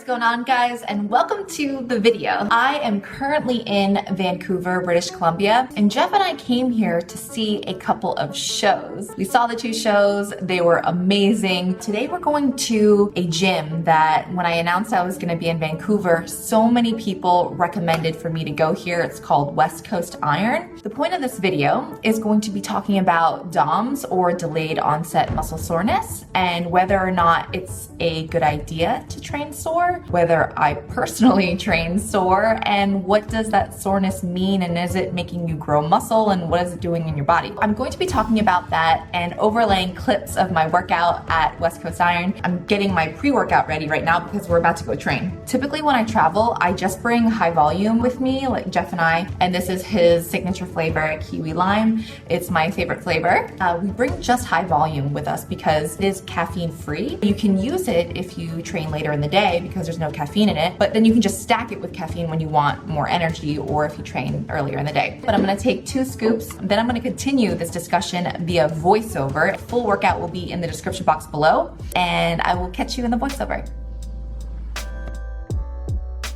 going on, guys, and welcome to the video. I am currently in Vancouver, British Columbia, and Jeff and I came here to see a couple of shows. We saw the two shows, they were amazing. Today we're going to a gym that when I announced I was gonna be in Vancouver, so many people recommended for me to go here. It's called West Coast Iron. The point of this video is going to be talking about DOMS, or delayed onset muscle soreness, and whether or not it's a good idea to train sore, whether I personally train sore, and what does that soreness mean, and is it making you grow muscle, and what is it doing in your body? I'm going to be talking about that and overlaying clips of my workout at West Coast Iron. I'm getting my pre-workout ready right now because we're about to go train. Typically when I travel, I just bring high volume with me, like Jeff and I, and this is his signature flavor, kiwi lime. It's my favorite flavor. We bring just high volume with us because it is caffeine free. You can use it if you train later in the day because there's no caffeine in it, but then you can just stack it with caffeine when you want more energy or if you train earlier in the day. But I'm gonna take 2 scoops, then I'm gonna continue this discussion via voiceover. Full workout will be in the description box below, and I will catch you in the voiceover.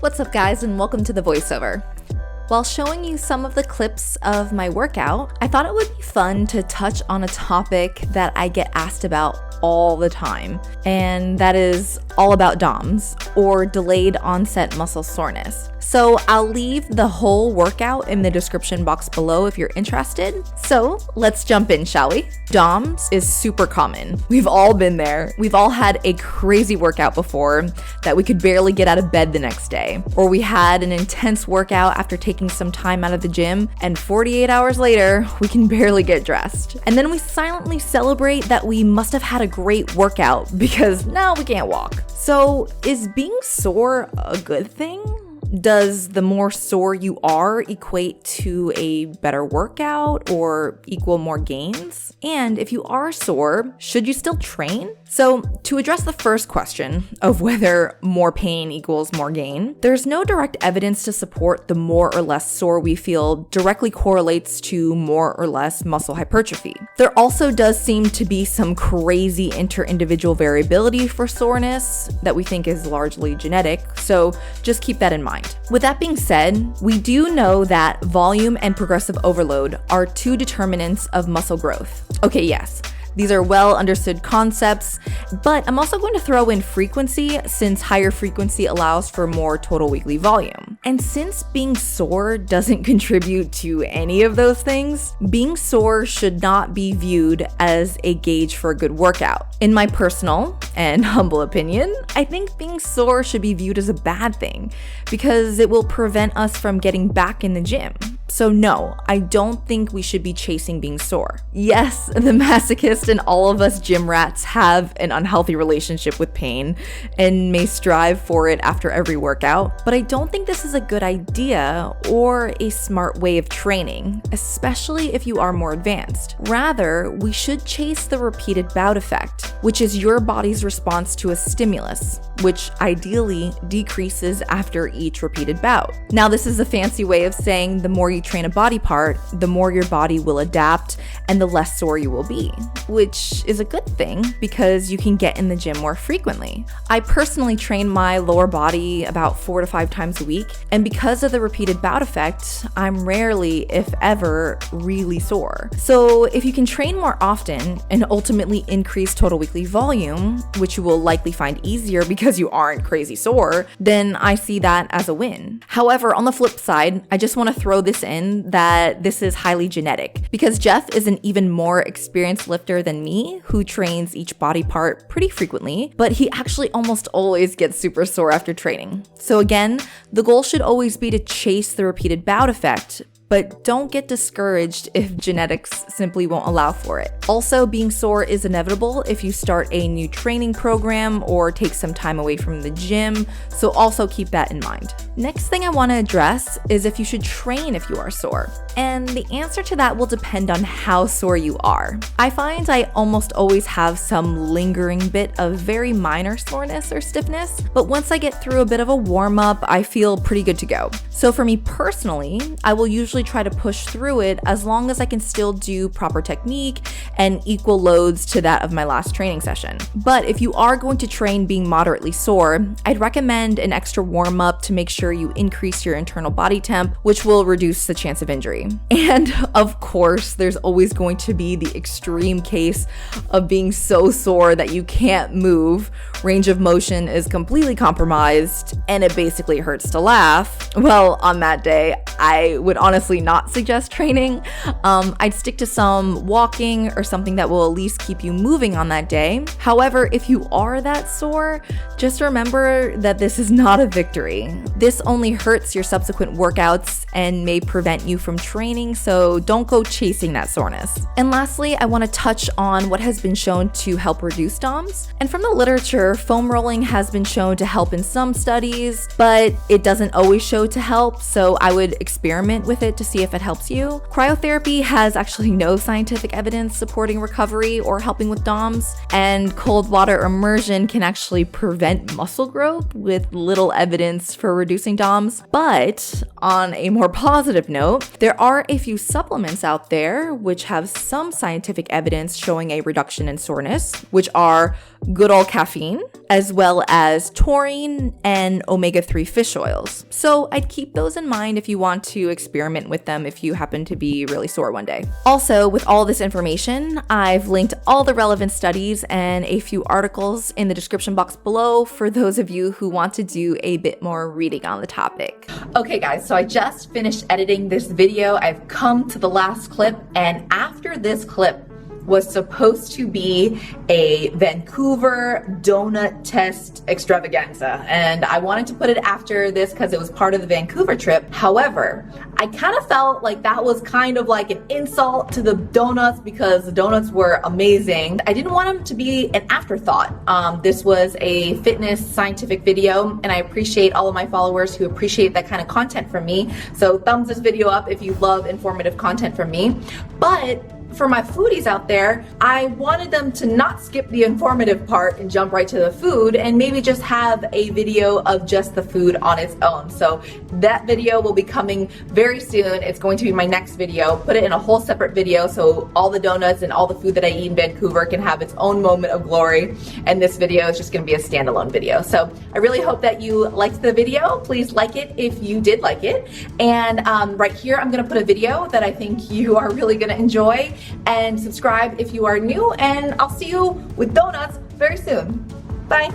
What's up, guys, and welcome to the voiceover. While showing you some of the clips of my workout, I thought it would be fun to touch on a topic that I get asked about all the time, and that is all about DOMS, or delayed onset muscle soreness. So I'll leave the whole workout in the description box below if you're interested. So let's jump in, shall we? DOMS is super common. We've all been there. We've all had a crazy workout before that we could barely get out of bed the next day. Or we had an intense workout after taking some time out of the gym, and 48 hours later, we can barely get dressed. And then we silently celebrate that we must have had a great workout because now we can't walk. So is being sore a good thing? Does the more sore you are equate to a better workout or equal more gains? And if you are sore, should you still train? So to address the first question of whether more pain equals more gain, there's no direct evidence to support the more or less sore we feel directly correlates to more or less muscle hypertrophy. There also does seem to be some crazy inter-individual variability for soreness that we think is largely genetic, so just keep that in mind. With that being said, we do know that volume and progressive overload are 2 determinants of muscle growth. Okay, yes. These are well understood concepts, but I'm also going to throw in frequency since higher frequency allows for more total weekly volume. And since being sore doesn't contribute to any of those things, being sore should not be viewed as a gauge for a good workout. In my personal and humble opinion, I think being sore should be viewed as a bad thing because it will prevent us from getting back in the gym. So no, I don't think we should be chasing being sore. Yes, the masochist and all of us gym rats have an unhealthy relationship with pain and may strive for it after every workout, but I don't think this is a good idea or a smart way of training, especially if you are more advanced. Rather, we should chase the repeated bout effect, which is your body's response to a stimulus, which ideally decreases after each repeated bout. Now, this is a fancy way of saying the more you train a body part, the more your body will adapt and the less sore you will be, which is a good thing because you can get in the gym more frequently. I personally train my lower body about 4 to 5 times a week, and because of the repeated bout effect, I'm rarely, if ever, really sore. So if you can train more often and ultimately increase total weekly volume, which you will likely find easier because you aren't crazy sore, then I see that as a win. However, on the flip side, I just want to throw this in that this is highly genetic because Jeff is an even more experienced lifter than me who trains each body part pretty frequently, but he actually almost always gets super sore after training. So again, the goal should always be to chase the repeated bout effect, but don't get discouraged if genetics simply won't allow for it. Also, being sore is inevitable if you start a new training program or take some time away from the gym, so also keep that in mind. Next thing I want to address is if you should train if you are sore. And the answer to that will depend on how sore you are. I find I almost always have some lingering bit of very minor soreness or stiffness, but once I get through a bit of a warm-up, I feel pretty good to go. So for me personally, I will usually try to push through it as long as I can still do proper technique and equal loads to that of my last training session. But if you are going to train being moderately sore, I'd recommend an extra warm-up to make sure you increase your internal body temp, which will reduce the chance of injury. And of course, there's always going to be the extreme case of being so sore that you can't move, range of motion is completely compromised, and it basically hurts to laugh. Well, on that day, I would honestly not suggest training. I'd stick to some walking or something that will at least keep you moving on that day. However, if you are that sore, just remember that this is not a victory. This only hurts your subsequent workouts and may prevent you from training, so don't go chasing that soreness. And lastly, I want to touch on what has been shown to help reduce DOMS. And from the literature, foam rolling has been shown to help in some studies, but it doesn't always show to help, so I would experiment with it to see if it helps you. Cryotherapy has actually no scientific evidence supporting recovery or helping with DOMS, and cold water immersion can actually prevent muscle growth with little evidence for reducing DOMS. But on a more positive note, there are a few supplements out there which have some scientific evidence showing a reduction in soreness, which are good old caffeine, as well as taurine and omega-3 fish oils. So I'd keep those in mind if you want to experiment with them if you happen to be really sore one day. Also, with all this information, I've linked all the relevant studies and a few articles in the description box below for those of you who want to do a bit more reading on the topic. Okay guys, so I just finished editing this video. I've come to the last clip, and after this clip was supposed to be a Vancouver donut test extravaganza, and I wanted to put it after this because it was part of the Vancouver trip. However, I kind of felt like that was kind of like an insult to the donuts because the donuts were amazing. I didn't want them to be an afterthought. This was a fitness scientific video, and I appreciate all of my followers who appreciate that kind of content from me. So thumbs this video up if you love informative content from me. But for my foodies out there, I wanted them to not skip the informative part and jump right to the food, and maybe just have a video of just the food on its own. So that video will be coming very soon. It's going to be my next video. Put it in a whole separate video so all the donuts and all the food that I eat in Vancouver can have its own moment of glory. And this video is just going to be a standalone video. So I really hope that you liked the video. Please like it if you did like it. And right here, I'm going to put a video that I think you are really going to enjoy. And subscribe if you are new, and I'll see you with donuts very soon. Bye.